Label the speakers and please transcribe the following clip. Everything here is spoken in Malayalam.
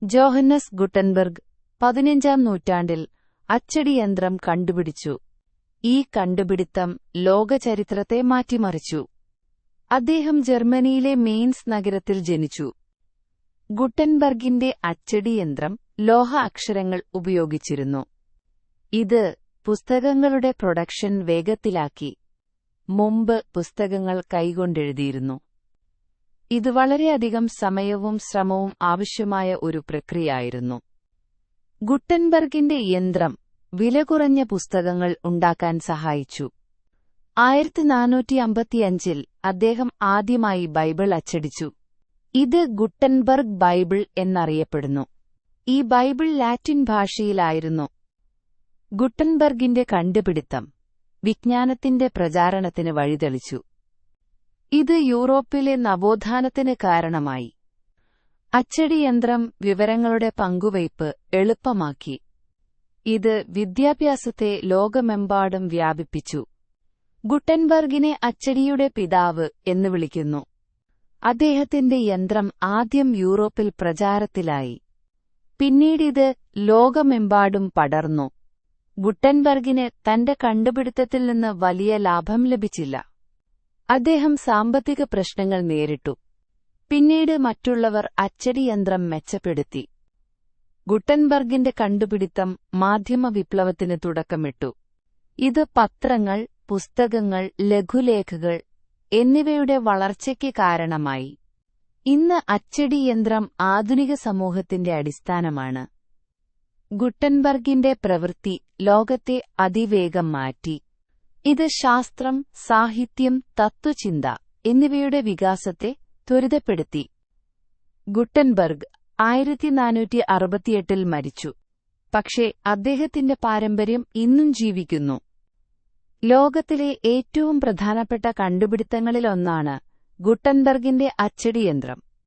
Speaker 1: ജോഹന്നസ് ഗുട്ടൻബർഗ് 15-ാം നൂറ്റാണ്ടിൽ അച്ചടിയന്ത്രം കണ്ടുപിടിച്ചു. ഈ കണ്ടുപിടിത്തം ലോകചരിത്രത്തെ മാറ്റിമറിച്ചു. അദ്ദേഹം ജർമ്മനിയിലെ മെയിൻസ് നഗരത്തിൽ ജനിച്ചു. ഗുട്ടൻബർഗിന്റെ അച്ചടിയന്ത്രം ലോഹ അക്ഷരങ്ങൾ ഉപയോഗിച്ചിരുന്നു. ഇത് പുസ്തകങ്ങളുടെ പ്രൊഡക്ഷൻ വേഗത്തിലാക്കി. മുമ്പ് പുസ്തകങ്ങൾ കൈകൊണ്ടെഴുതിയിരുന്നു. ഇത് വളരെയധികം സമയവും ശ്രമവും ആവശ്യമായ ഒരു പ്രക്രിയയായിരുന്നു. ഗുട്ടൻബർഗിന്റെ യന്ത്രം വിലകുറഞ്ഞ പുസ്തകങ്ങൾ ഉണ്ടാക്കാൻ സഹായിച്ചു. 1455-ൽ അദ്ദേഹം ആദ്യമായി ബൈബിൾ അച്ചടിച്ചു. ഇത് ഗുട്ടൻബർഗ് ബൈബിൾ എന്നറിയപ്പെടുന്നു. ഈ ബൈബിൾ ലാറ്റിൻ ഭാഷയിലായിരുന്നു. ഗുട്ടൻബർഗിന്റെ കണ്ടുപിടിത്തം വിജ്ഞാനത്തിന്റെ പ്രചാരണത്തിന് വഴിതെളിച്ചു. ഇത് യൂറോപ്പിലെ നവോത്ഥാനത്തിന് കാരണമായി. അച്ചടിയന്ത്രം വിവരങ്ങളുടെ പങ്കുവയ്പ് എളുപ്പമാക്കി. ഇത് വിദ്യാഭ്യാസത്തെ ലോകമെമ്പാടും വ്യാപിപ്പിച്ചു. ഗുട്ടൻബർഗിനെ അച്ചടിയുടെ പിതാവ് എന്ന് വിളിക്കുന്നു. അദ്ദേഹത്തിന്റെ യന്ത്രം ആദ്യം യൂറോപ്പിൽ പ്രചാരത്തിലായി. പിന്നീടിത് ലോകമെമ്പാടും പടർന്നു. ഗുട്ടൻബർഗിന് തന്റെ കണ്ടുപിടുത്തത്തിൽ നിന്ന് വലിയ ലാഭം ലഭിച്ചില്ല. അദ്ദേഹം സാമ്പത്തിക പ്രശ്നങ്ങൾ നേരിട്ടു. പിന്നീട് മറ്റുള്ളവർ അച്ചടിയന്ത്രം മെച്ചപ്പെടുത്തി. ഗുട്ടൻബർഗിന്റെ കണ്ടുപിടിത്തം മാധ്യമ വിപ്ലവത്തിന് തുടക്കമിട്ടു. ഇത് പത്രങ്ങൾ, പുസ്തകങ്ങൾ, ലഘുലേഖകൾ എന്നിവയുടെ വളർച്ചയ്ക്ക് കാരണമായി. ഇന്ന് അച്ചടിയന്ത്രം ആധുനിക സമൂഹത്തിന്റെ അടിസ്ഥാനമാണ്. ഗുട്ടൻബർഗിന്റെ പ്രവൃത്തി ലോകത്തെ അതിവേഗം മാറ്റി. ഇത് ശാസ്ത്രം, സാഹിത്യം, തത്വചിന്ത എന്നിവയുടെ വികാസത്തെ ത്വരിതപ്പെടുത്തി. ഗുട്ടൻബർഗ് 1468-ൽ മരിച്ചു. പക്ഷേ അദ്ദേഹത്തിന്റെ പാരമ്പര്യം ഇന്നും ജീവിക്കുന്നു. ലോകത്തിലെ ഏറ്റവും പ്രധാനപ്പെട്ട കണ്ടുപിടുത്തങ്ങളിലൊന്നാണ് ഗുട്ടൻബർഗിന്റെ അച്ചടിയന്ത്രം.